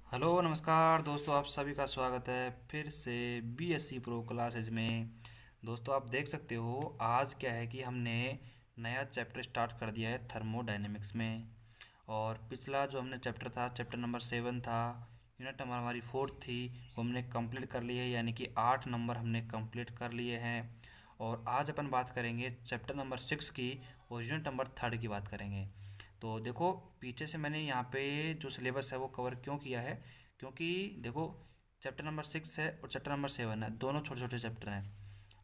Hello नमस्कार दोस्तों, आप सभी का स्वागत है फिर से बीएससी प्रो क्लासेज में। दोस्तों आप देख सकते हो आज क्या है कि हमने नया चैप्टर स्टार्ट कर दिया है थर्मोडायनेमिक्स में। और पिछला जो हमने चैप्टर था, चैप्टर नंबर 7 था, यूनिट नंबर हमारी 4 थी, वो हमने कंप्लीट कर ली है, यानी कि 8 नंबर हमने कंप्लीट कर लिए हैं। और आज अपन बात करेंगे चैप्टर नंबर 6 की और यूनिट नंबर 3 की बात करेंगे। तो देखो, पीछे से मैंने यहाँ पे जो सिलेबस है वो कवर क्यों किया है, क्योंकि देखो चैप्टर नंबर 6 है और चैप्टर नंबर 7 है, दोनों छोटे छोटे चैप्टर हैं।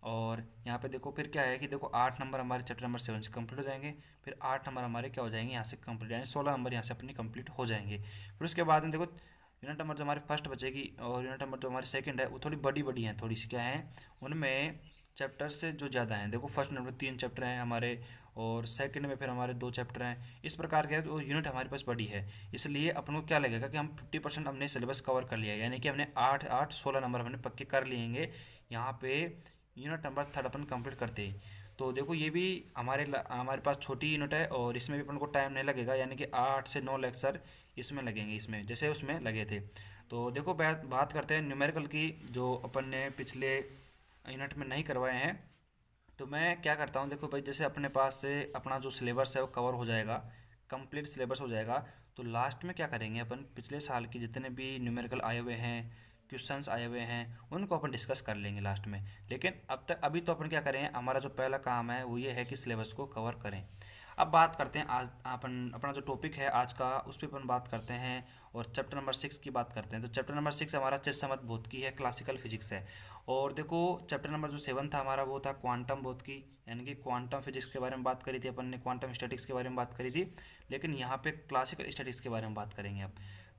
और यहाँ पे देखो फिर क्या है कि देखो 8 नंबर हमारे चैप्टर नंबर 7 से कंप्लीट हो जाएंगे। फिर 8 नंबर हमारे क्या हो जाएंगे यहाँ से कंप्लीट, यानी 16 नंबर यहाँ से अपनी कंप्लीट हो जाएंगे। फिर उसके बाद में देखो यूनिट नंबर जो हमारी फर्स्ट बचेगी और यूनिट नंबर जो हमारी सेकंड है वो थोड़ी बड़ी बड़ी हैं, थोड़ी सी क्या हैं उनमें चैप्टर से जो ज़्यादा हैं। देखो फर्स्ट नंबर 3 चैप्टर हैं हमारे और सेकंड में फिर हमारे 2 चैप्टर हैं। इस प्रकार के जो यूनिट हमारे पास बड़ी है, इसलिए अपन को क्या लगेगा कि हम 50% हमने सिलेबस कवर कर लिया है, यानी कि हमने 8 8 16 नंबर हमने पक्के कर लिएंगे यहाँ पे यूनिट नंबर 3 अपन कंप्लीट करते ही। तो देखो ये भी हमारे पास छोटी यूनिट है और इसमें भी अपन को टाइम नहीं लगेगा, यानी कि 8 से 9 लेक्चर इसमें लगेंगे, इसमें जैसे उसमें लगे थे। तो देखो बात बात करते हैं न्यूमेरिकल की, जो अपन ने पिछले यूनिट में नहीं करवाए हैं। तो मैं क्या करता हूँ, देखो भाई जैसे अपने पास से अपना जो सिलेबस है वो कवर हो जाएगा, कंप्लीट सिलेबस हो जाएगा। तो लास्ट में क्या करेंगे अपन, पिछले साल के जितने भी न्यूमेरिकल आए हुए हैं, क्वेश्चंस आए हुए हैं, उनको अपन डिस्कस कर लेंगे लास्ट में। लेकिन अभी तो अपन क्या करें, हमारा जो पहला काम है वो ये है कि सिलेबस को कवर करें। अब बात करते हैं आज अपन अपना जो टॉपिक है आज का, उस पर अपन बात करते हैं और चैप्टर नंबर 6 की बात करते हैं। तो चैप्टर नंबर 6 हमारा चिरसमत भौतिकी है, क्लासिकल फिजिक्स है। और देखो चैप्टर नंबर जो 7 था हमारा वो था क्वांटम भौतिकी, यानी कि क्वांटम फिजिक्स के बारे में बात करी थी अपन ने, क्वांटम स्टैटिक्स के बारे में बात करी थी। लेकिन यहाँ पे क्लासिकल स्टैटिक्स के बारे में बात करेंगे अब।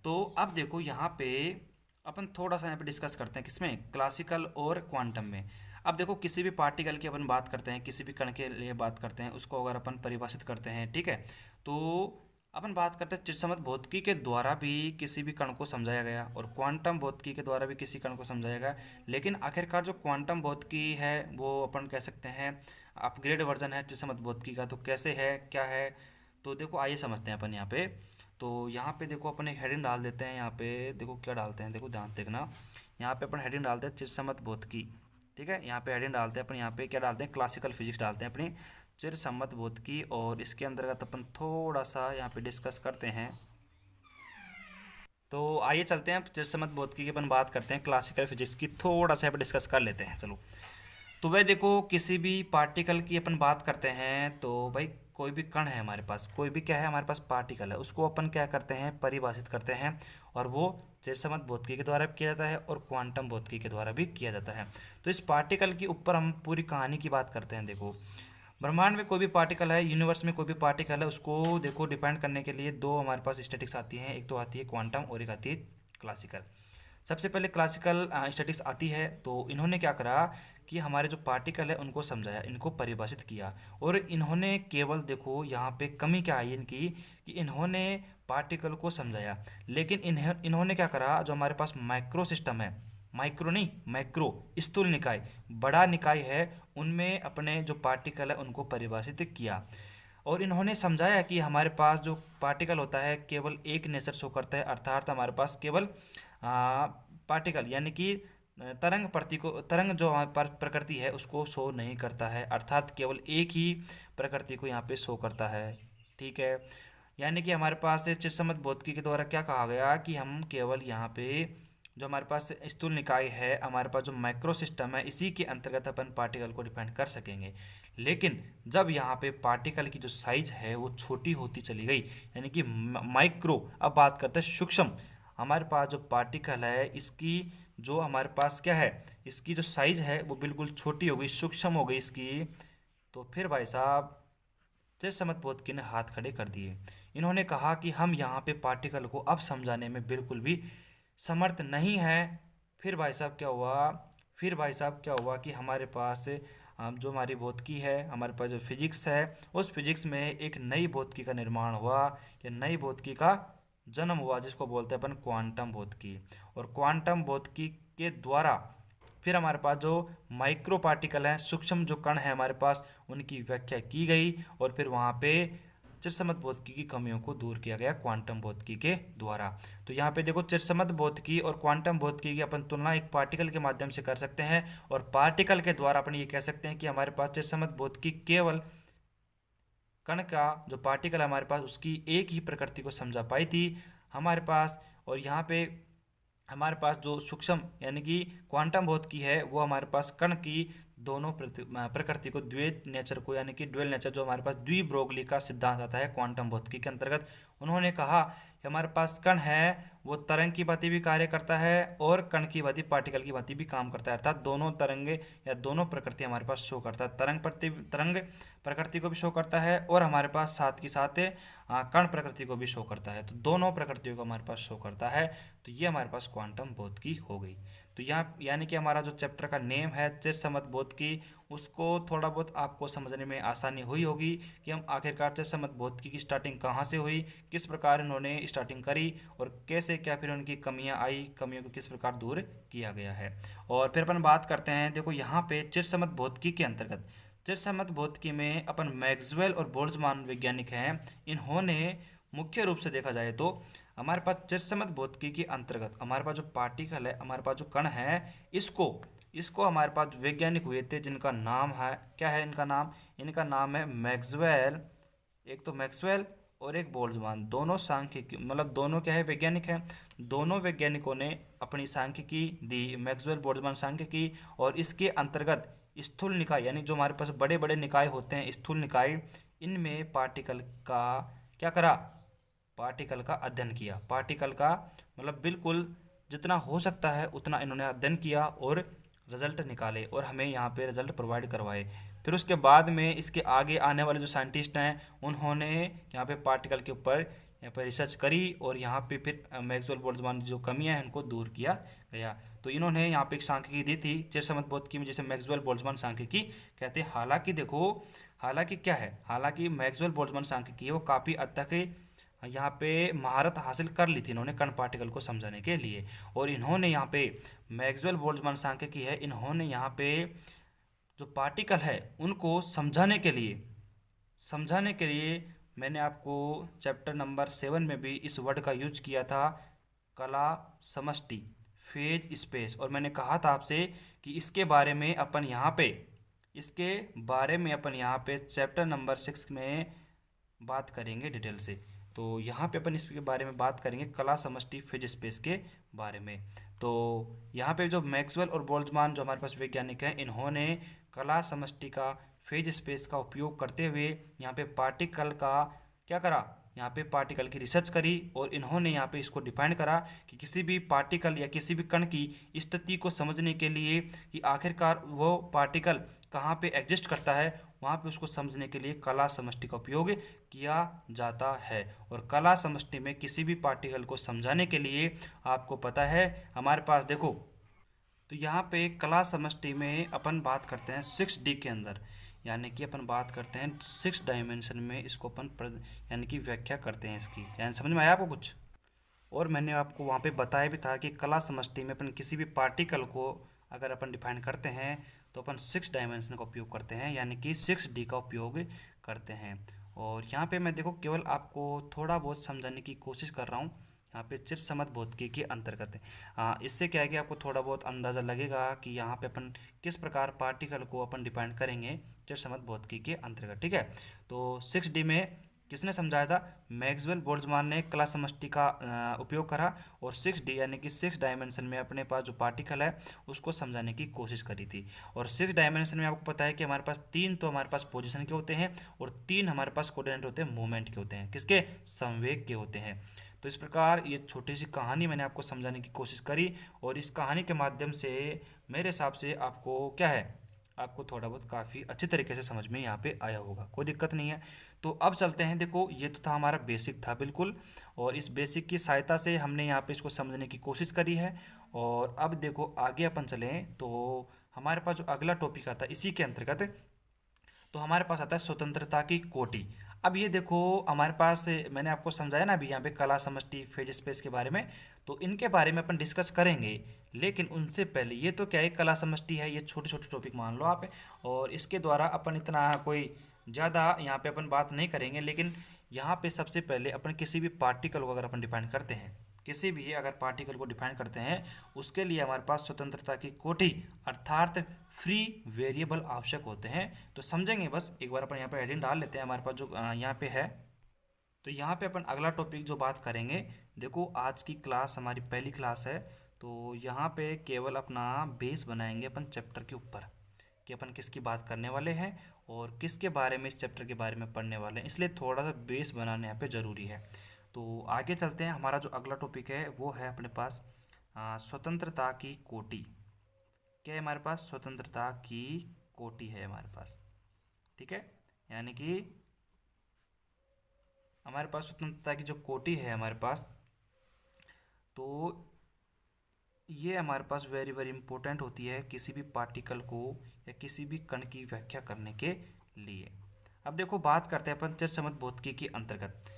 तो अब देखो यहाँ पे अपन थोड़ा सा यहाँ पे डिस्कस करते हैं, किसमें, क्लासिकल और क्वांटम में। अब देखो किसी भी पार्टिकल की अपन बात करते हैं, किसी भी कण के लिए बात करते हैं, उसको अगर अपन परिभाषित करते हैं, ठीक है, तो अपन बात करते हैं चिरसमत भौतिकी के द्वारा भी किसी भी कण को समझाया गया और क्वांटम भौतिकी के द्वारा भी किसी कण को समझाया गया। लेकिन आखिरकार जो क्वांटम भौतिकी है वो अपन कह सकते हैं अपग्रेड वर्जन है चिरसमत भौतिकी का। तो कैसे है, क्या है, तो देखो आइए समझते हैं अपन यहाँ पे। तो यहाँ पे देखो अपन एक हेडिंग डाल देते हैं, यहाँ पे देखो क्या डालते हैं, देखो ध्यान देखना। यहाँ पे अपन हेडिंग डालते हैं चिरसमत भौतिकी, ठीक है। यहाँ पे हेडिंग डालते हैं अपन, यहाँ पे क्या डालते हैं, क्लासिकल फिजिक्स डालते हैं अपनी चिरसम्मत भौतिकी। और इसके अंतर्गत अपन थोड़ा सा यहाँ पे डिस्कस करते हैं। तो आइए चलते हैं चिरसम्मत भौतिकी की अपन बात करते हैं, क्लासिकल फिजिक्स की थोड़ा सा यहाँ पे डिस्कस कर लेते हैं, चलो। तो भाई देखो किसी भी पार्टिकल की अपन बात करते हैं, तो भाई कोई भी कण है हमारे पास, कोई भी क्या है हमारे पास पार्टिकल है, उसको अपन क्या करते हैं, परिभाषित करते हैं। और वो चिरसम्मत भौतिकी के द्वारा भी किया जाता है और क्वांटम भौतिकी के द्वारा भी किया जाता है। तो इस पार्टिकल के ऊपर हम पूरी कहानी की बात करते हैं। देखो ब्रह्मांड में कोई भी पार्टिकल है, यूनिवर्स में कोई भी पार्टिकल है, उसको देखो डिफाइन करने के लिए दो हमारे पास स्टैटिक्स आती हैं, एक तो आती है क्वांटम और एक आती है क्लासिकल। सबसे पहले क्लासिकल स्टैटिक्स आती है, तो इन्होंने क्या करा कि हमारे जो पार्टिकल है उनको समझाया, इनको परिभाषित किया। और इन्होंने केवल देखो यहाँ पे कमी क्या आई इनकी, कि इन्होंने पार्टिकल को समझाया, लेकिन इन्होंने क्या करा, जो हमारे पास माइक्रो सिस्टम है, माइक्रो नहीं मैक्रो, स्थूल निकाय, बड़ा निकाय है, उनमें अपने जो पार्टिकल है उनको परिभाषित किया। और इन्होंने समझाया कि हमारे पास जो पार्टिकल होता है केवल एक नेचर शो करता है, अर्थात हमारे पास केवल पार्टिकल यानी कि तरंग जो हमारे पास प्रकृति है उसको शो नहीं करता है, अर्थात केवल एक ही प्रकृति को यहाँ पे शो करता है, ठीक है। यानी कि हमारे पास चिरसम्मत भौतिकी के द्वारा क्या कहा गया कि हम केवल यहाँ पे जो हमारे पास स्थूल निकाय है, हमारे पास जो माइक्रो सिस्टम है, इसी के अंतर्गत अपन पार्टिकल को डिफाइन कर सकेंगे। लेकिन जब यहाँ पे पार्टिकल की जो साइज है वो छोटी होती चली गई, यानी कि माइक्रो, अब बात करते हैं सूक्ष्म, हमारे पास जो पार्टिकल है इसकी जो हमारे पास क्या है, इसकी जो साइज है वो बिल्कुल छोटी हो गई, सूक्ष्म हो गई इसकी। तो फिर भाई साहब चिरसम्मत भौतिकी ने हाथ खड़े कर दिए। इन्होंने कहा कि हम यहाँ पे पार्टिकल को अब समझाने में बिल्कुल भी समर्थ नहीं है। फिर भाई साहब क्या हुआ, फिर भाई साहब क्या हुआ कि हमारे पास जो हमारी भौतिकी है, हमारे पास जो फिजिक्स है, उस फिजिक्स में एक नई भौतिकी का निर्माण हुआ, या नई भौतिकी का जन्म हुआ, जिसको बोलते हैं अपन क्वांटम भौतिकी। और क्वांटम भौतिकी के द्वारा फिर हमारे पास जो माइक्रो पार्टिकल हैं, सूक्ष्म जो कण हैं हमारे पास, उनकी व्याख्या की गई। और फिर वहाँ पे चिरसमत भौतिकी की कमियों को दूर किया गया क्वांटम भौतिकी के द्वारा। तो यहाँ पे देखो चिरसमत भौतिकी और क्वांटम भौतिकी की अपन तुलना एक पार्टिकल के माध्यम से कर सकते हैं, और पार्टिकल के द्वारा अपन ये कह सकते हैं कि हमारे पास चिरसमत भौतिकी केवल कण का जो पार्टिकल हमारे पास उसकी एक ही प्रकृति को समझा पाई थी हमारे पास। और यहाँ पे हमारे पास जो सूक्ष्म यानी कि क्वांटम भौतिकी है वो हमारे पास कण की दोनों प्रकृति को द्वैत नेचर को यानी कि ड्यूअल नेचर जो हमारे पास द्विब्रोगली का सिद्धांत आता है क्वांटम भौतिकी के अंतर्गत। उन्होंने कहा कि हमारे पास कण है वो तरंग की भांति भी कार्य करता है और कण की भांति पार्टिकल की भांति भी काम करता है, अर्थात दोनों तरंगे या दोनों प्रकृति हमारे पास शो करता है। तरंग प्रकृति को भी शो करता है और हमारे पास साथ के साथ कण प्रकृति को भी शो करता है, तो दोनों प्रकृतियों को हमारे पास शो करता है। तो ये हमारे पास क्वांटम भौतिकी हो गई। तो यहाँ यानी कि हमारा जो चैप्टर का नेम है चिरसमत भौतिकी, उसको थोड़ा बहुत आपको समझने में आसानी हुई होगी कि हम आखिरकार चिरसमत भौतिकी की स्टार्टिंग कहाँ से हुई, किस प्रकार इन्होंने स्टार्टिंग करी और कैसे क्या फिर उनकी कमियां आई, कमियों को किस प्रकार दूर किया गया है। और फिर अपन बात करते हैं, देखो यहाँ पे चिरसमत भौतिकी के अंतर्गत चिरसमत भौतिकी में अपन मैक्सवेल और बोल्ट्जमान वैज्ञानिक हैं, इन्होंने मुख्य रूप से देखा जाए तो हमारे पास चिरसमत भौतिकी के अंतर्गत हमारे पास जो पार्टिकल है, हमारे पास जो कण है, इसको हमारे पास वैज्ञानिक हुए थे जिनका नाम है, क्या है इनका नाम है मैक्सवेल। एक तो मैक्सवेल और एक बोल्ट्जमान, दोनों सांख्यिकी मतलब दोनों क्या है वैज्ञानिक हैं। दोनों वैज्ञानिकों ने अपनी सांख्यिकी दी, मैक्सवेल बोल्ट्जमान सांख्यिकी, और इसके अंतर्गत स्थूल निकाय यानी जो हमारे पास बड़े बड़े निकाय होते हैं स्थूल निकाय, इनमें पार्टिकल का क्या करा, पार्टिकल का अध्ययन किया। पार्टिकल का मतलब बिल्कुल जितना हो सकता है उतना इन्होंने अध्ययन किया और रिजल्ट निकाले और हमें यहाँ पे रिजल्ट प्रोवाइड करवाए। फिर उसके बाद में इसके आगे आने वाले जो साइंटिस्ट हैं उन्होंने यहाँ पे पार्टिकल के ऊपर यहाँ पे रिसर्च करी और यहाँ पे फिर मैक्सवेल बोल्ट्जमान जो कमियां हैं उनको दूर किया गया। तो इन्होंने यहाँ पे एक सांख्यिकी दी थी चिरसमत भौतिकी में, जिसे मैक्सवेल बोल्ट्जमान सांख्यिकी कहते हैं। हालांकि क्या है, हालांकि मैक्सवेल बोल्ट्जमान सांख्यिकी है वो काफ़ी हद तक यहाँ पे महारत हासिल कर ली थी इन्होंने कण पार्टिकल को समझाने के लिए। और इन्होंने यहाँ पे मैक्सवेल बोल्ट्जमान सांख्यिकी है, इन्होंने यहाँ पे जो पार्टिकल है उनको समझाने के लिए मैंने आपको चैप्टर नंबर 7 में भी इस वर्ड का यूज किया था, कला समष्टि फेज स्पेस। और मैंने कहा था आपसे कि इसके बारे में अपन यहाँ पे चैप्टर नंबर 6 में बात करेंगे डिटेल से। तो यहाँ पे अपन इसके बारे में बात करेंगे कला समष्टि फेज स्पेस के बारे में। तो यहाँ पे जो मैक्सवेल और बोल्ट्जमान जो हमारे पास वैज्ञानिक हैं, इन्होंने कला समष्टि का फेज स्पेस का उपयोग करते हुए यहाँ पे पार्टिकल का क्या करा, यहाँ पे पार्टिकल की रिसर्च करी और इन्होंने यहाँ पे इसको डिफाइन करा कि किसी भी पार्टिकल या किसी भी कण की स्थिति को समझने के लिए कि आखिरकार वो पार्टिकल कहाँ पे एग्जिस्ट करता है, वहाँ पे उसको समझने के लिए कला समष्टि का उपयोग किया जाता है। और कला समष्टि में किसी भी पार्टिकल को समझाने के लिए आपको पता है हमारे पास देखो, तो यहाँ पे कला समष्टि में अपन बात करते हैं 6D के अंदर, यानी कि अपन बात करते हैं 6 डायमेंशन में इसको अपन यानी कि व्याख्या करते हैं इसकी। यानी समझ में आया आपको कुछ? और मैंने आपको वहाँ पे बताया भी था कि कला समष्टि में अपन किसी भी पार्टिकल को अगर अपन डिफाइन करते हैं तो अपन 6 डायमेंशन का उपयोग करते हैं, यानी कि 6D का उपयोग करते हैं। और यहाँ पे मैं देखो केवल आपको थोड़ा बहुत समझाने की कोशिश कर रहा हूँ यहाँ पे चिरसमत भौतिकी के अंतर्गत है। इससे क्या है कि आपको थोड़ा बहुत अंदाज़ा लगेगा कि यहाँ पे अपन किस प्रकार पार्टिकल को अपन डिफाइन करेंगे चिरसमत भौतिकी के अंतर्गत, ठीक है। तो 6D में किसने समझाया था? मैक्सवेल बोल्ट्जमान ने कला समष्टि का उपयोग करा और 6D यानी कि 6 डायमेंशन में अपने पास जो पार्टिकल है उसको समझाने की कोशिश करी थी। और 6 डायमेंशन में आपको पता है कि हमारे पास 3 तो हमारे पास पोजीशन के होते हैं और 3 हमारे पास कोऑर्डिनेट होते हैं मूवमेंट के होते हैं, किसके? संवेग के होते हैं। तो इस प्रकार ये छोटी सी कहानी मैंने आपको समझाने की कोशिश करी और इस कहानी के माध्यम से मेरे हिसाब से आपको क्या है, आपको थोड़ा बहुत काफ़ी अच्छी तरीके से समझ में यहाँ पे आया होगा, कोई दिक्कत नहीं है। तो अब चलते हैं, देखो ये तो था हमारा बेसिक था बिल्कुल, और इस बेसिक की सहायता से हमने यहाँ पे इसको समझने की कोशिश करी है। और अब देखो आगे अपन चलें तो हमारे पास जो अगला टॉपिक आता है इसी के अंतर्गत, तो हमारे पास आता है स्वतंत्रता की कोटि। अब ये देखो हमारे पास मैंने आपको समझाया ना अभी यहाँ पे कला समष्टि फेज स्पेस के बारे में, तो इनके बारे में अपन डिस्कस करेंगे। लेकिन उनसे पहले ये तो क्या है, कला समष्टि है, ये छोटे छोटे टॉपिक मान लो आप, और इसके द्वारा अपन इतना कोई ज़्यादा यहाँ पे अपन बात नहीं करेंगे। लेकिन यहाँ पे सबसे पहले अपन किसी भी पार्टिकल को अगर अपन डिफाइन करते हैं, किसी भी अगर पार्टिकल को डिफाइन करते हैं, उसके लिए हमारे पास स्वतंत्रता की कोटि अर्थात फ्री वेरिएबल आवश्यक होते हैं। तो समझेंगे बस एक बार अपन यहाँ पे हेडिंग डाल लेते हैं हमारे पास जो यहाँ पे है। तो यहाँ पे अपन अगला टॉपिक जो बात करेंगे, देखो आज की क्लास हमारी पहली क्लास है, तो यहाँ पे केवल अपना बेस बनाएंगे अपन चैप्टर के ऊपर कि अपन किसकी बात करने वाले हैं और किसके बारे में इस चैप्टर के बारे में पढ़ने वाले हैं, इसलिए थोड़ा सा बेस बनाने यहाँ पे ज़रूरी है। तो आगे चलते हैं, हमारा जो अगला टॉपिक है वो है अपने पास स्वतंत्रता की कोटि। क्या है हमारे पास? स्वतंत्रता की कोटि है हमारे पास, ठीक है। यानी कि हमारे पास स्वतंत्रता की जो कोटि है हमारे पास, तो ये हमारे पास वेरी वेरी इंपॉर्टेंट होती है किसी भी पार्टिकल को या किसी भी कण की व्याख्या करने के लिए। अब देखो बात करते हैं अपन चिरसमत भौतिकी के अंतर्गत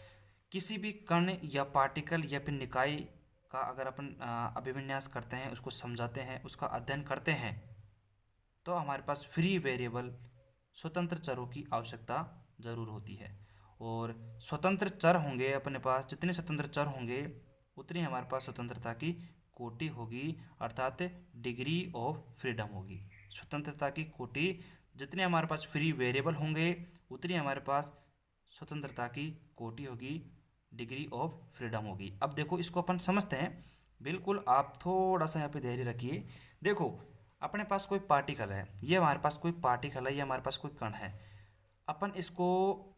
किसी भी कण या पार्टिकल या फिर निकाय का अगर अपन अभिविन्यास करते हैं, उसको समझाते हैं, उसका अध्ययन करते हैं, तो हमारे पास फ्री वेरिएबल स्वतंत्र चरों की आवश्यकता ज़रूर होती है। और स्वतंत्र चर होंगे अपने पास, जितने स्वतंत्र चर होंगे उतनी हमारे पास स्वतंत्रता की कोटि होगी अर्थात डिग्री ऑफ फ्रीडम होगी। स्वतंत्रता की कोटि जितने हमारे पास फ्री वेरिएबल होंगे उतनी हमारे पास स्वतंत्रता की कोटि होगी, डिग्री ऑफ फ्रीडम होगी। अब देखो इसको अपन समझते हैं, बिल्कुल आप थोड़ा सा यहाँ पे धैर्य रखिए। देखो अपने पास कोई पार्टिकल है, ये हमारे पास कोई पार्टिकल है, ये हमारे पास कोई कण है, अपन इसको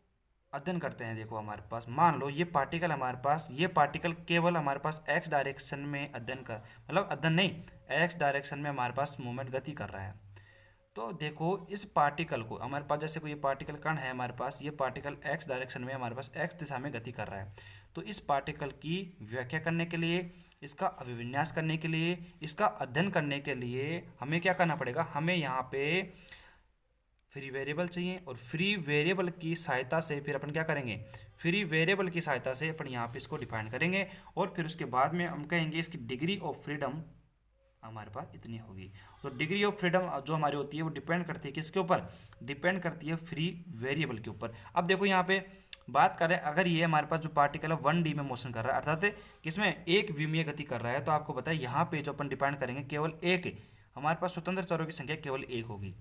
अध्ययन करते हैं। देखो हमारे पास मान लो ये पार्टिकल हमारे पास, ये पार्टिकल केवल हमारे पास एक्स डायरेक्शन में अध्ययन कर, मतलब अध्ययन नहीं, एक्स डायरेक्शन में हमारे पास मूवमेंट गति कर रहा है। तो देखो इस पार्टिकल को हमारे पास, जैसे कोई पार्टिकल कण है हमारे पास, ये पार्टिकल एक्स डायरेक्शन में हमारे पास एक्स दिशा में गति कर रहा है। तो इस पार्टिकल की व्याख्या करने के लिए, इसका अभिविन्यास करने के लिए, इसका अध्ययन करने के लिए हमें क्या करना पड़ेगा? हमें यहाँ पे फ्री वेरिएबल चाहिए और फ्री वेरिएबल की सहायता से फिर अपन क्या करेंगे? फ्री वेरिएबल की सहायता से अपन यहाँ पे इसको डिफाइन करेंगे और फिर उसके बाद में हम कहेंगे इसकी डिग्री ऑफ फ्रीडम हमारे पास इतनी होगी। तो डिग्री ऑफ फ्रीडम जो हमारी होती है वो डिपेंड करती है किसके ऊपर? डिपेंड करती है फ्री वेरिएबल के ऊपर। अब देखो यहाँ पे बात करें, अगर ये हमारे पास जो पार्टिकल है 1D में मोशन कर रहा है अर्थात किसमें? एक विमीय गति कर रहा है, तो आपको पता है यहाँ पे जो अपन डिपेंड करेंगे केवल एक, हमारे पास स्वतंत्र चरों की संख्या केवल एक होगी।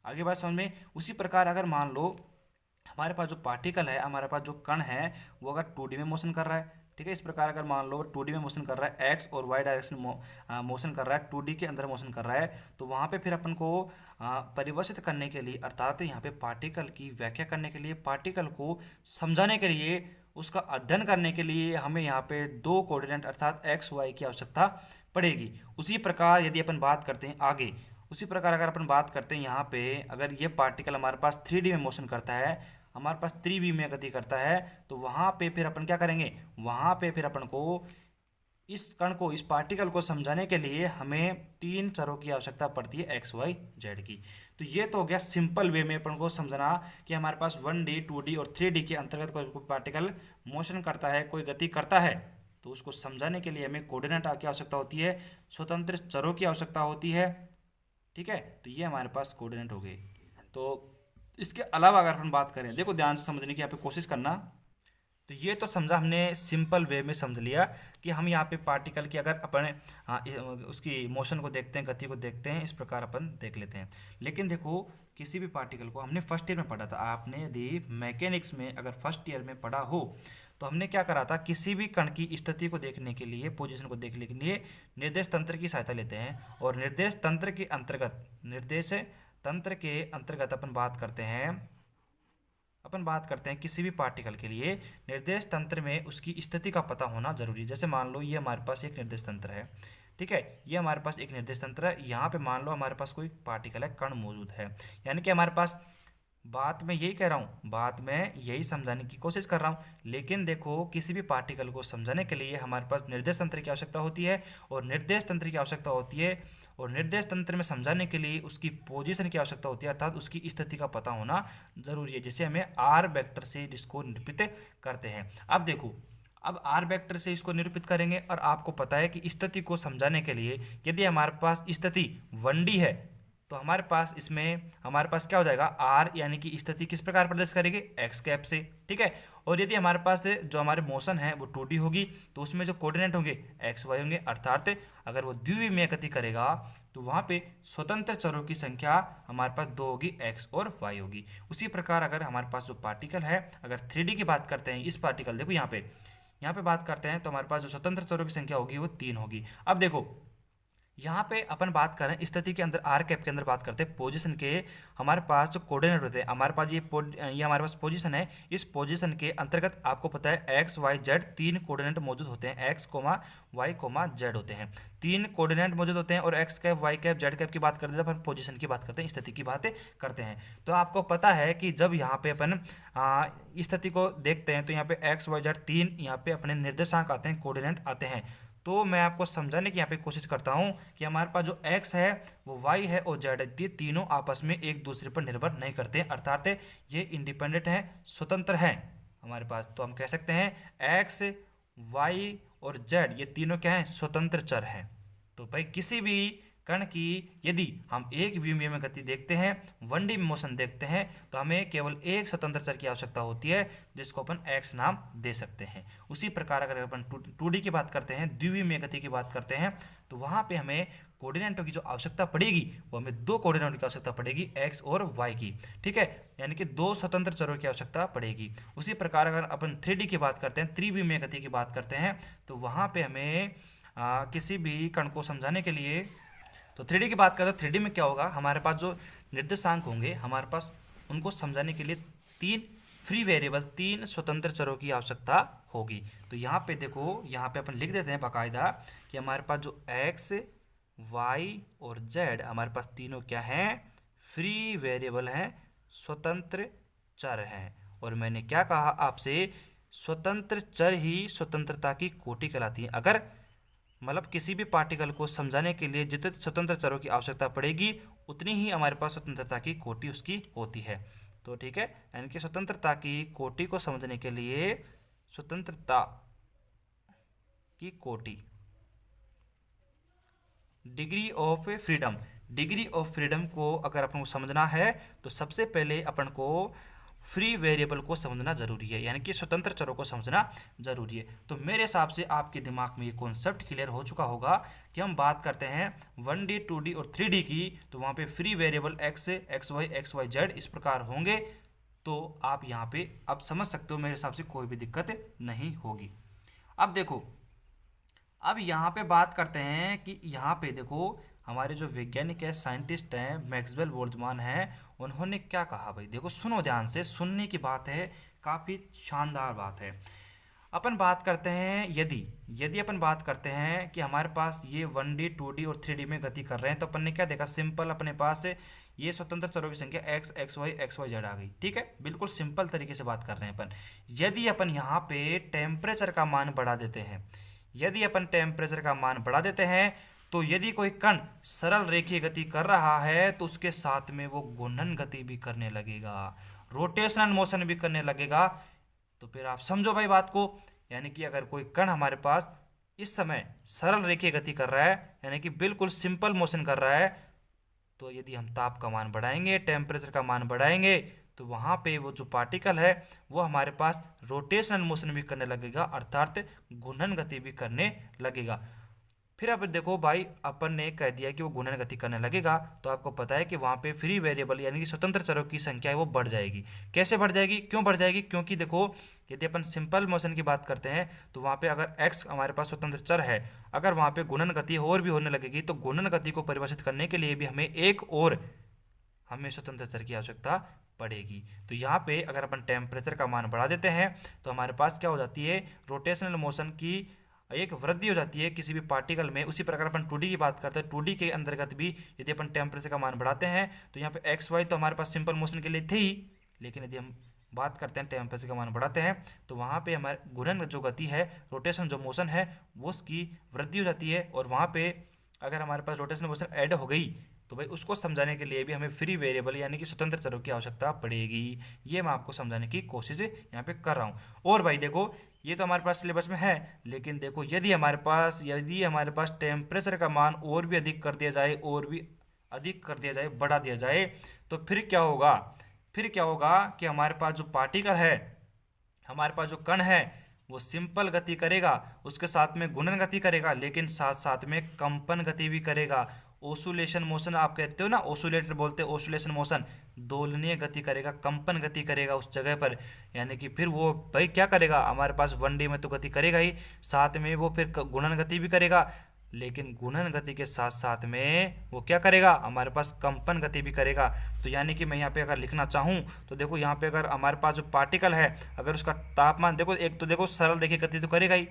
आगे बात समझ में? उसी प्रकार अगर मान लो हमारे पास जो पार्टिकल है, हमारे पास जो कण है वो अगर 2D में मोशन कर रहा है, ठीक है, इस प्रकार अगर मान लो 2D में मोशन कर रहा है, एक्स और वाई डायरेक्शन मोशन कर रहा है, 2D के अंदर मोशन कर रहा है, तो वहाँ पे फिर अपन को परिभाषित करने के लिए अर्थात यहाँ पे पार्टिकल की व्याख्या करने के लिए, पार्टिकल को समझाने के लिए, उसका अध्ययन करने के लिए हमें यहाँ पे दो कोऑर्डिनेट अर्थात एक्स वाई की आवश्यकता पड़ेगी। उसी प्रकार यदि अपन बात करते हैं आगे, उसी प्रकार अगर अपन बात करते हैं यहाँ पे, अगर ये पार्टिकल हमारे पास 3D में मोशन करता है, हमारे पास 3D में गति करता है, तो वहाँ पे फिर अपन क्या करेंगे? वहाँ पे फिर अपन को इस कण को, इस पार्टिकल को समझाने के लिए हमें तीन चरों की आवश्यकता पड़ती है एक्स वाई जेड की। तो ये तो हो गया सिंपल वे में अपन को समझना कि हमारे पास 1D 2D और 3D के अंतर्गत कोई पार्टिकल मोशन करता है, कोई गति करता है, तो उसको समझाने के लिए हमें कोऑर्डिनेट की आवश्यकता होती है, स्वतंत्र चरों की आवश्यकता होती है, ठीक है। तो ये हमारे पास कोऑर्डिनेट हो गए। तो इसके अलावा अगर हम बात करें, देखो ध्यान से समझने की यहाँ पे कोशिश करना, तो ये तो समझा हमने सिंपल वे में समझ लिया कि हम यहाँ पे पार्टिकल की अगर अपन उसकी मोशन को देखते हैं, गति को देखते हैं, इस प्रकार अपन देख लेते हैं। लेकिन देखो किसी भी पार्टिकल को हमने फर्स्ट ईयर में पढ़ा था, आपने यदि मैकेनिक्स में अगर फर्स्ट ईयर में पढ़ा हो तो हमने क्या करा था? किसी भी कण की स्थिति को देखने के लिए, पोजीशन को देखने के लिए निर्देश तंत्र की सहायता लेते हैं और निर्देश तंत्र के अंतर्गत अपन बात करते हैं किसी भी पार्टिकल के लिए निर्देश तंत्र में उसकी स्थिति का पता होना जरूरी है। जैसे मान लो ये हमारे पास एक निर्देश तंत्र है, ठीक है, ये हमारे पास एक निर्देश तंत्र है, यहाँ पे मान लो हमारे पास कोई पार्टिकल है, कण मौजूद है, यानी कि हमारे पास, बात मैं यही कह रहा हूँ, बात मैं यही समझाने की कोशिश कर रहा हूँ। लेकिन देखो किसी भी पार्टिकल को समझाने के लिए हमारे पास निर्देश तंत्र की आवश्यकता होती है और निर्देश तंत्र की आवश्यकता होती है, और निर्देश तंत्र में समझाने के लिए उसकी पोजीशन की आवश्यकता होती है अर्थात उसकी स्थिति का पता होना जरूरी है, जिसे हमें आर वेक्टर से इसको निरूपित करते हैं। अब देखो, अब आर वेक्टर से इसको निरूपित करेंगे और आपको पता है कि स्थिति को समझाने के लिए यदि हमारे पास स्थिति 1D है, तो हमारे पास इसमें हमारे पास क्या हो जाएगा, आर यानी कि स्थिति किस प्रकार प्रदर्शित करेगी, एक्स कैप से, ठीक है। और यदि हमारे पास जो हमारे मोशन है वो 2D होगी तो उसमें जो कोऑर्डिनेट होंगे एक्स वाई होंगे, अर्थात अगर वो द्विविमीय गति करेगा तो वहाँ पे स्वतंत्र चरों की संख्या हमारे पास 2 होगी, एक्स और वाई होगी। उसी प्रकार अगर हमारे पास जो पार्टिकल है, अगर 3D की बात करते हैं, इस पार्टिकल देखो यहाँ पे बात करते हैं तो हमारे पास जो स्वतंत्र चरों की संख्या होगी वो 3 होगी। अब देखो यहाँ पे अपन बात कर रहे हैं स्थिति के अंदर, आर कैप के अंदर बात करते हैं पोजीशन के, हमारे पास जो कोऑर्डिनेट होते हैं, हमारे पास ये हमारे पास पोजीशन है, इस पोजीशन के अंतर्गत आपको पता है एक्स वाई जेड 3 कोऑर्डिनेट मौजूद होते हैं, x comma y comma z होते हैं, 3 कोऑर्डिनेट मौजूद होते हैं। और x cap y cap z cap की बात करते हैं, अपन पोजीशन की बात करते हैं, स्थिति की बात करते हैं। तो आपको पता है कि जब यहाँ पे अपन स्थिति को देखते हैं तो यहाँ पे एक्स वाई जेड 3 यहाँ पे अपने निर्देशांक आते हैं, कोऑर्डिनेट आते हैं। तो मैं आपको समझाने की यहाँ पे कोशिश करता हूँ कि हमारे पास जो x है वो y है और z है, ये तीनों आपस में एक दूसरे पर निर्भर नहीं करते हैं, अर्थात ये इंडिपेंडेंट हैं, स्वतंत्र हैं हमारे पास। तो हम कह सकते हैं x, y और z ये तीनों क्या हैं, स्वतंत्र चर हैं। तो भाई किसी भी कण की यदि हम एक विमीय में गति देखते हैं, 1D में मोशन देखते हैं, तो हमें केवल एक स्वतंत्र चर की आवश्यकता होती है जिसको अपन x नाम दे सकते हैं। उसी प्रकार अगर अपन 2D की बात करते हैं, द्विविमीय गति की बात करते हैं, तो वहाँ पे हमें कोऑर्डिनेटों की जो आवश्यकता पड़ेगी वो हमें 2 कोऑर्डिनेटों की आवश्यकता पड़ेगी, x और y की, ठीक है, यानी कि 2 स्वतंत्र चरों की आवश्यकता पड़ेगी। उसी प्रकार अगर अपन 3D की बात करते हैं, त्रिविमीय गति की बात करते हैं, तो वहाँ पे हमें किसी भी कण को समझाने के लिए, तो 3D की बात करें तो 3D में क्या होगा, हमारे पास जो निर्देशांक होंगे हमारे पास उनको समझाने के लिए 3 फ्री वेरिएबल, 3 स्वतंत्र चरों की आवश्यकता होगी। तो यहाँ पे देखो, यहाँ पे अपन लिख देते हैं बाकायदा कि हमारे पास जो x, y और z हमारे पास तीनों क्या हैं, फ्री वेरिएबल हैं, स्वतंत्र चर हैं। और मैंने क्या कहा आपसे, स्वतंत्र चर ही स्वतंत्रता की कोटि कहलाती है। अगर मतलब किसी भी पार्टिकल को समझाने के लिए जितने स्वतंत्र चरों की आवश्यकता पड़ेगी उतनी ही हमारे पास स्वतंत्रता की कोटि उसकी होती है। तो ठीक है, यानी कि स्वतंत्रता की कोटि को समझने के लिए स्वतंत्रता की कोटि, degree of freedom, degree of freedom को अगर अपन को समझना है तो सबसे पहले अपन को फ्री वेरिएबल को समझना जरूरी है, यानी कि स्वतंत्र चरों को समझना जरूरी है। तो मेरे हिसाब से आपके दिमाग में ये कॉन्सेप्ट क्लियर हो चुका होगा कि हम बात करते हैं 1D 2D और 3D की, तो वहाँ पे free variable x, xy, z इस प्रकार होंगे। तो आप यहाँ पे अब समझ सकते हो, मेरे हिसाब से कोई भी दिक्कत नहीं होगी। अब देखो, अब यहाँ पे बात करते हैं कि यहाँ पे देखो हमारे जो वैज्ञानिक है, साइंटिस्ट हैं, मैक्सवेल बोल्ट्जमान हैं, उन्होंने क्या कहा भाई, देखो सुनो ध्यान से, सुनने की बात है, काफ़ी शानदार बात है। अपन बात करते हैं, यदि अपन बात करते हैं कि हमारे पास ये 1D 2D और 3D में गति कर रहे हैं, तो अपन ने क्या देखा, सिंपल अपने पास ये स्वतंत्र चरों की संख्या x, xy z आ गई, ठीक है, बिल्कुल सिंपल तरीके से बात कर रहे हैं अपन। यदि अपन यहाँ पे टेम्परेचर का मान बढ़ा देते हैं, यदि अपन टेम्परेचर का मान बढ़ा देते हैं, तो यदि कोई कण सरल रेखीय गति कर रहा है तो उसके साथ में वो घूर्णन गति भी करने लगेगा, रोटेशनल मोशन भी करने लगेगा। तो फिर आप समझो भाई बात को, यानी कि अगर कोई कण हमारे पास इस समय सरल रेखीय गति कर रहा है, यानी कि बिल्कुल सिंपल मोशन कर रहा है, तो यदि हम ताप का मान बढ़ाएंगे, टेम्परेचर का मान बढ़ाएंगे, तो वहाँ पे वो जो पार्टिकल है वो हमारे पास रोटेशनल मोशन भी करने लगेगा, अर्थात घूर्णन गति भी करने लगेगा। फिर अब देखो भाई, अपन ने कह दिया कि वो घूर्णन गति करने लगेगा, तो आपको पता है कि वहाँ पे फ्री वेरिएबल यानी कि स्वतंत्र चरों की संख्या है वो बढ़ जाएगी। कैसे बढ़ जाएगी, क्यों बढ़ जाएगी, क्योंकि देखो यदि अपन सिंपल मोशन की बात करते हैं तो वहाँ पे अगर x हमारे पास स्वतंत्र चर है, अगर वहाँ पे घूर्णन गति और भी होने लगेगी, तो घूर्णन गति को परिभाषित करने के लिए भी हमें स्वतंत्र चर की आवश्यकता पड़ेगी। तो यहाँ पे अगर अपन टेम्परेचर का मान बढ़ा देते हैं तो हमारे पास क्या हो जाती है, रोटेशनल मोशन की एक वृद्धि हो जाती है किसी भी पार्टिकल में। उसी प्रकार अपन 2D की बात करते हैं, 2D के अंतर्गत भी यदि अपन टेम्परेचर का मान बढ़ाते हैं तो यहाँ पे एक्स वाई तो हमारे पास सिंपल मोशन के लिए थे ही, लेकिन यदि हम बात करते हैं टेम्परेचर का मान बढ़ाते हैं तो वहाँ पे हमारे घूर्णन जो गति है, रोटेशन जो मोशन है, वो उसकी वृद्धि हो जाती है। और वहाँ पे अगर हमारे पास रोटेशन मोशन ऐड हो गई तो भाई उसको समझाने के लिए भी हमें फ्री वेरिएबल यानी कि स्वतंत्र चरों की आवश्यकता पड़ेगी। ये मैं आपको समझाने की कोशिश यहाँ पे कर रहा हूँ। और भाई देखो, ये तो हमारे पास सिलेबस में है, लेकिन देखो यदि हमारे पास टेम्परेचर का मान और भी अधिक कर दिया जाए, और भी अधिक कर दिया जाए, बढ़ा दिया जाए, तो फिर क्या होगा, फिर क्या होगा कि हमारे पास जो पार्टिकल है, हमारे पास जो कण है, वो सिंपल गति करेगा, उसके साथ में गुणन गति करेगा, लेकिन साथ साथ में कंपन गति भी करेगा। ओसुलेशन मोशन आप कहते हो ना, ओसुलेटर बोलते हैं, ओसुलेशन मोशन, दोलनीय गति करेगा, कंपन गति करेगा उस जगह पर। यानी कि फिर वो भाई क्या करेगा, हमारे पास 1D में तो गति करेगा ही, साथ में वो फिर गुणन गति भी करेगा, लेकिन गुणन गति के साथ साथ में वो क्या करेगा, हमारे पास कंपन गति भी करेगा। तो यानी कि मैं यहाँ पे अगर लिखना चाहूँ तो देखो, यहाँ पे अगर हमारे पास जो पार्टिकल है, अगर उसका तापमान देखो, एक तो देखो सरल रेखीय गति तो करेगा ही,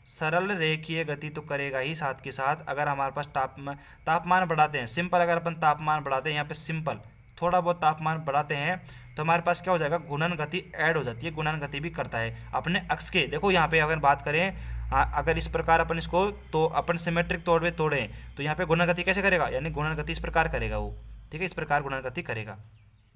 सरल रेखीय गति तो करेगा ही, साथ के साथ अगर हमारे पास तापमान बढ़ाते हैं, सिंपल अगर अपन तापमान बढ़ाते हैं, यहाँ पे सिंपल थोड़ा बहुत तापमान बढ़ाते हैं, तो हमारे पास क्या हो जाएगा, गुणन गति ऐड हो जाती है, गुणन गति भी करता है अपने अक्ष के। देखो यहाँ पे अगर बात करें, अगर इस प्रकार अपन इसको तो अपन सिमेट्रिक तौर पे तोड़ें, तो यहाँ पे गुणन गति कैसे करेगा, यानी गुणन गति इस प्रकार करेगा वो, ठीक है, इस प्रकार गुणन गति करेगा,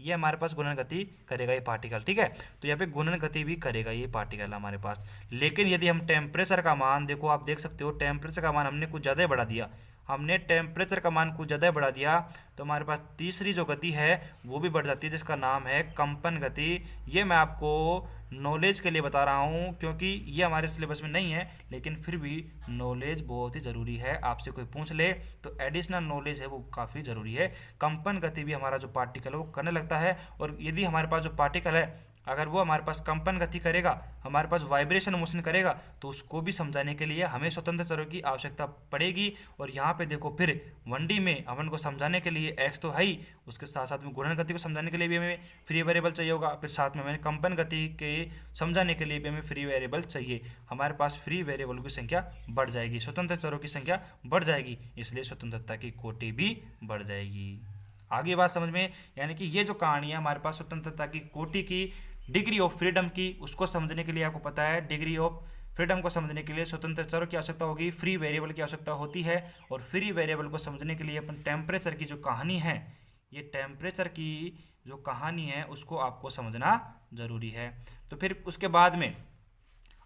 ये हमारे पास गुणन गति करेगा ये पार्टिकल, ठीक है। तो यहाँ पे गुणन गति भी करेगा ये पार्टिकल हमारे पास। लेकिन यदि हम टेम्परेचर का मान, देखो आप देख सकते हो टेम्परेचर का मान हमने कुछ ज़्यादा ही बढ़ा दिया, हमने टेम्परेचर का मान कुछ ज़्यादा बढ़ा दिया, तो हमारे पास तीसरी जो गति है वो भी बढ़ जाती है, जिसका नाम है कंपन गति। ये मैं आपको नॉलेज के लिए बता रहा हूँ, क्योंकि ये हमारे सिलेबस में नहीं है, लेकिन फिर भी नॉलेज बहुत ही ज़रूरी है। आपसे कोई पूछ ले तो एडिशनल नॉलेज है वो काफ़ी ज़रूरी है। कंपन गति भी हमारा जो पार्टिकल है वो करने लगता है, और यदि हमारे पास जो पार्टिकल है अगर वो हमारे पास कंपन गति करेगा, हमारे पास वाइब्रेशन मोशन करेगा, तो उसको भी समझाने के लिए हमें स्वतंत्र चरों की आवश्यकता पड़ेगी। और यहाँ पे देखो फिर 1D में अपन को समझाने के लिए x तो है ही, उसके साथ साथ में गुणन गति को समझाने के लिए भी हमें फ्री वेरिएबल चाहिए होगा, फिर साथ में हमें कंपन गति के समझाने के लिए भी हमें फ्री वेरिएबल चाहिए। हमारे पास फ्री वेरिएबल की संख्या बढ़ जाएगी, स्वतंत्र चरों की संख्या बढ़ जाएगी, इसलिए स्वतंत्रता की कोटि भी बढ़ जाएगी। आगे बात समझ में, यानी कि ये जो कहानी है हमारे पास स्वतंत्रता की कोटि की, डिग्री ऑफ फ्रीडम की, उसको समझने के लिए आपको पता है डिग्री ऑफ फ्रीडम को समझने के लिए स्वतंत्र चरों की आवश्यकता होगी, फ्री वेरिएबल की आवश्यकता होती है। और फ्री वेरिएबल को समझने के लिए अपन टेम्परेचर की जो कहानी है, ये टेम्परेचर की जो कहानी है उसको आपको समझना जरूरी है। तो फिर उसके बाद में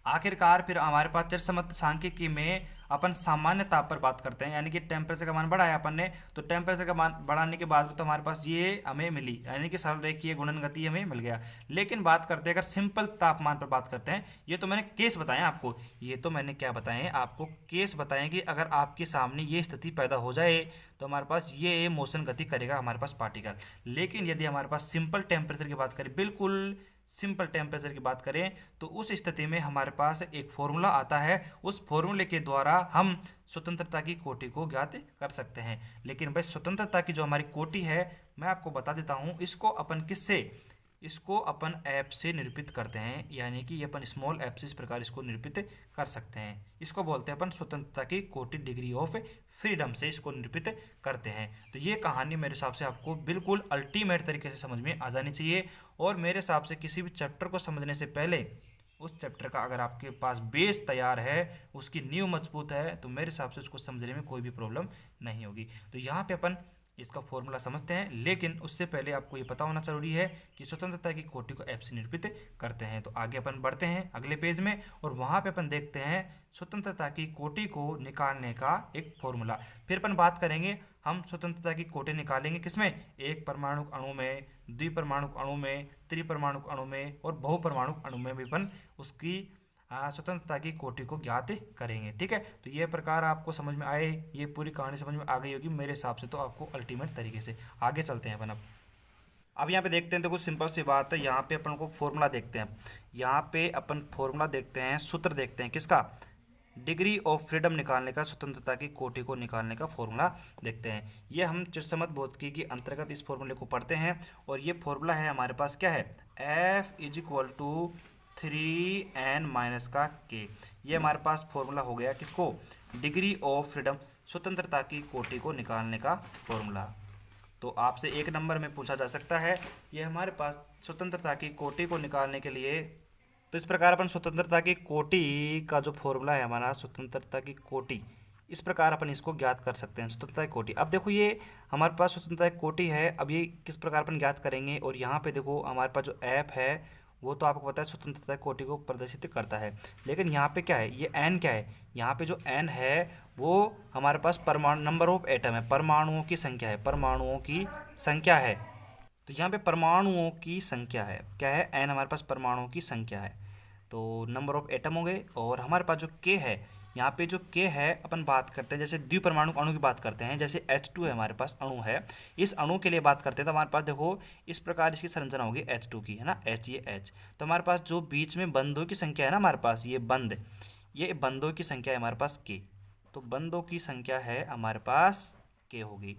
आखिरकार फिर हमारे पास चरसम्मत सांख्यिकी में अपन सामान्य ताप पर बात करते हैं, यानी कि टेम्परेचर का मान बढ़ाया अपन ने, तो टेम्परेचर का मान बढ़ाने के बाद तो हमारे पास ये हमें मिली, यानी कि सरल रेखीय गुणन गति हमें मिल गया। लेकिन बात करते हैं अगर सिंपल तापमान पर बात करते हैं, ये तो मैंने केस बताए आपको, ये तो मैंने क्या बताए आपको, केस बताए कि अगर आपके सामने ये स्थिति पैदा हो जाए तो हमारे पास ये मोशन गति करेगा हमारे पास पार्टिकल। लेकिन यदि हमारे पास सिंपल टेम्परेचर की बात करें, बिल्कुल सिंपल टेम्परेचर की बात करें, तो उस स्थिति में हमारे पास एक फॉर्मूला आता है, उस फॉर्मूले के द्वारा हम स्वतंत्रता की कोटि को ज्ञात कर सकते हैं। लेकिन भाई स्वतंत्रता की जो हमारी कोटि है मैं आपको बता देता हूँ, इसको अपन किससे, इसको अपन ऐप से निरूपित करते हैं, यानी कि अपन स्मॉल ऐप से इस प्रकार इसको निरूपित कर सकते हैं। इसको बोलते हैं अपन स्वतंत्रता की कोटि, डिग्री ऑफ फ्रीडम से इसको निरूपित करते हैं। तो ये कहानी मेरे हिसाब से आपको बिल्कुल अल्टीमेट तरीके से समझ में आ जानी चाहिए। और मेरे हिसाब से किसी भी चैप्टर को समझने से पहले उस चैप्टर का अगर आपके पास बेस तैयार है, उसकी नींव मजबूत है, तो मेरे हिसाब से उसको समझने में कोई भी प्रॉब्लम नहीं होगी। तो यहाँ पे अपन इसका फॉर्मूला समझते हैं, लेकिन उससे पहले आपको ये पता होना जरूरी है कि स्वतंत्रता की कोटि को ऐप से निरूपित करते हैं। तो आगे अपन बढ़ते हैं अगले पेज में, और वहाँ पे अपन देखते हैं स्वतंत्रता की कोटि को निकालने का एक फॉर्मूला। फिर अपन बात करेंगे, हम स्वतंत्रता की कोटि निकालेंगे किसमें, एक परमाणु अणु में, द्विपरमाणु अणु में, त्रिपरमाणु अणु में और बहुपरमाणु अणु में भी अपन उसकी स्वतंत्रता की कोटि को ज्ञात करेंगे। ठीक है, तो ये प्रकार आपको समझ में आए, ये पूरी कहानी समझ में आ गई होगी मेरे हिसाब से, तो आपको अल्टीमेट तरीके से आगे चलते हैं अपन। अब यहाँ पे देखते हैं, तो कुछ सिंपल सी बात है, यहाँ पे अपन को फॉर्मूला देखते हैं, यहाँ पे अपन फॉर्मूला देखते हैं, सूत्र देखते हैं किसका, डिग्री ऑफ फ्रीडम निकालने का, स्वतंत्रता की कोटि को निकालने का फॉर्मूला देखते हैं। ये हम चिरसम्मत भौतिकी के अंतर्गत इस फॉर्मूले को पढ़ते हैं, और ये फॉर्मूला है हमारे पास क्या है, F = 3n माइनस का k। ये हमारे पास फॉर्मूला हो गया किसको, डिग्री ऑफ फ्रीडम, स्वतंत्रता की कोटि को निकालने का फॉर्मूला। तो आपसे एक नंबर में पूछा जा सकता है, ये हमारे पास स्वतंत्रता की कोटि को निकालने के लिए, तो इस प्रकार अपन स्वतंत्रता की कोटि का जो फॉर्मूला है हमारा, स्वतंत्रता की कोटि, इस प्रकार अपन इसको ज्ञात कर सकते हैं, स्वतंत्रता की कोटि। अब देखो ये हमारे पास स्वतंत्रता की कोटि है, अब ये किस प्रकार अपन ज्ञात करेंगे, और यहाँ पे देखो हमारे पास जो ऐप है वो तो आपको पता है स्वतंत्रता की कोटि को प्रदर्शित करता है। लेकिन यहाँ पे क्या है, ये एन क्या है, यहाँ पे जो एन है वो हमारे पास परमाणु नंबर ऑफ एटम है, परमाणुओं की संख्या है, परमाणुओं की संख्या है। तो यहाँ पे परमाणुओं की संख्या है, क्या है, एन हमारे पास परमाणुओं की संख्या है। तो नंबर ऑफ एटम हो गए। और हमारे पास जो के है, यहाँ पे जो के है अपन बात करते हैं जैसे द्विपरमाणु अणु की बात करते हैं, जैसे H2 है हमारे पास अणु है, इस अणु के लिए बात करते हैं तो हमारे पास देखो इस प्रकार इसकी संरचना होगी H2 की, है ना, H ये H। तो हमारे पास जो बीच में बंधों की संख्या है ना, हमारे पास ये बंधों की संख्या है हमारे पास के। तो बंधों की संख्या है हमारे पास के होगी।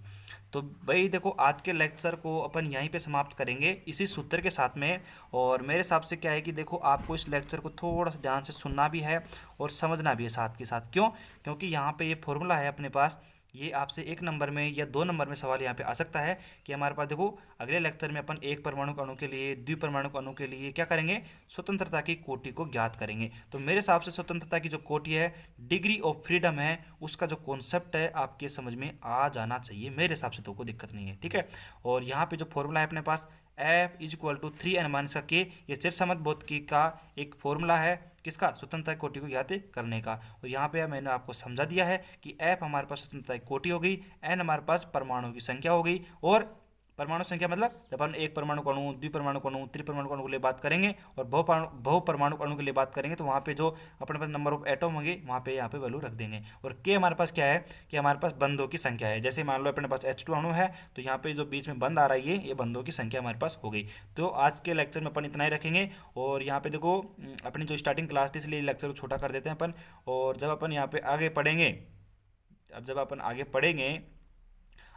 तो भाई देखो आज के लेक्चर को अपन यहीं पे समाप्त करेंगे इसी सूत्र के साथ में। और मेरे हिसाब से क्या है कि देखो आपको इस लेक्चर को थोड़ा सा ध्यान से सुनना भी है और समझना भी है साथ के साथ। क्यों? क्योंकि यहाँ पे ये फॉर्मूला है अपने पास, ये आपसे 1 नंबर में या 2 नंबर में सवाल यहाँ पे आ सकता है कि हमारे पास देखो अगले लेक्चर में अपन एक परमाणु अणु के लिए, द्विपरमाणु अणु के लिए क्या करेंगे, स्वतंत्रता की कोटि को ज्ञात करेंगे। तो मेरे हिसाब से स्वतंत्रता की जो कोटि है, डिग्री ऑफ फ्रीडम है, उसका जो कॉन्सेप्ट है आपके समझ में आ जाना चाहिए। मेरे हिसाब से तो कोई दिक्कत नहीं है, ठीक है। और यहाँ पे जो फॉर्मूला है अपने पास F=3n-k, ये चिरसमत भौतिकी का एक फॉर्मूला है, किसका, स्वतंत्रता की कोटि को ज्ञात करने का। और यहाँ पे मैंने आपको समझा दिया है कि F हमारे पास स्वतंत्रता की कोटि हो गई, n हमारे पास परमाणु की संख्या हो गई। और परमाणु संख्या मतलब जब हम एक परमाणु अणु, द्विपरमाणु अणु, त्रिपरमाणु अणु के लिए बात करेंगे और बहुपरमाणु अणु के लिए बात करेंगे तो वहाँ पे जो अपने पास नंबर ऑफ एटम होंगे वहाँ पे यहाँ पे वैल्यू रख देंगे। और के हमारे पास क्या है कि हमारे पास बंधों की संख्या है। जैसे मान लो अपने पास H2 अणु है तो यहाँ पे जो बीच में बंध आ रहा है ये बंधों की संख्या हमारे पास हो गई। तो आज के लेक्चर में अपन इतना ही रखेंगे। और यहाँ पे देखो अपनी जो स्टार्टिंग क्लास थी इसलिए लेक्चर को छोटा कर देते हैं अपन। और जब अपन यहाँ पे आगे पढ़ेंगे, जब अपन आगे पढ़ेंगे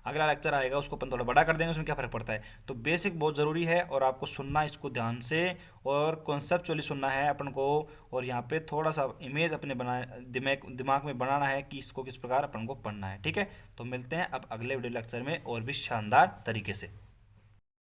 अगला लेक्चर आएगा उसको अपन थोड़ा बड़ा कर देंगे, उसमें क्या फ़र्क पड़ता है। तो बेसिक बहुत ज़रूरी है और आपको सुनना इसको ध्यान से और कॉन्सेप्चुअली सुनना है अपन को। और यहाँ पे थोड़ा सा इमेज अपने दिमाग में बनाना है कि इसको किस प्रकार अपन को पढ़ना है, ठीक है। तो मिलते हैं अब अगले वीडियो लेक्चर में और भी शानदार तरीके से।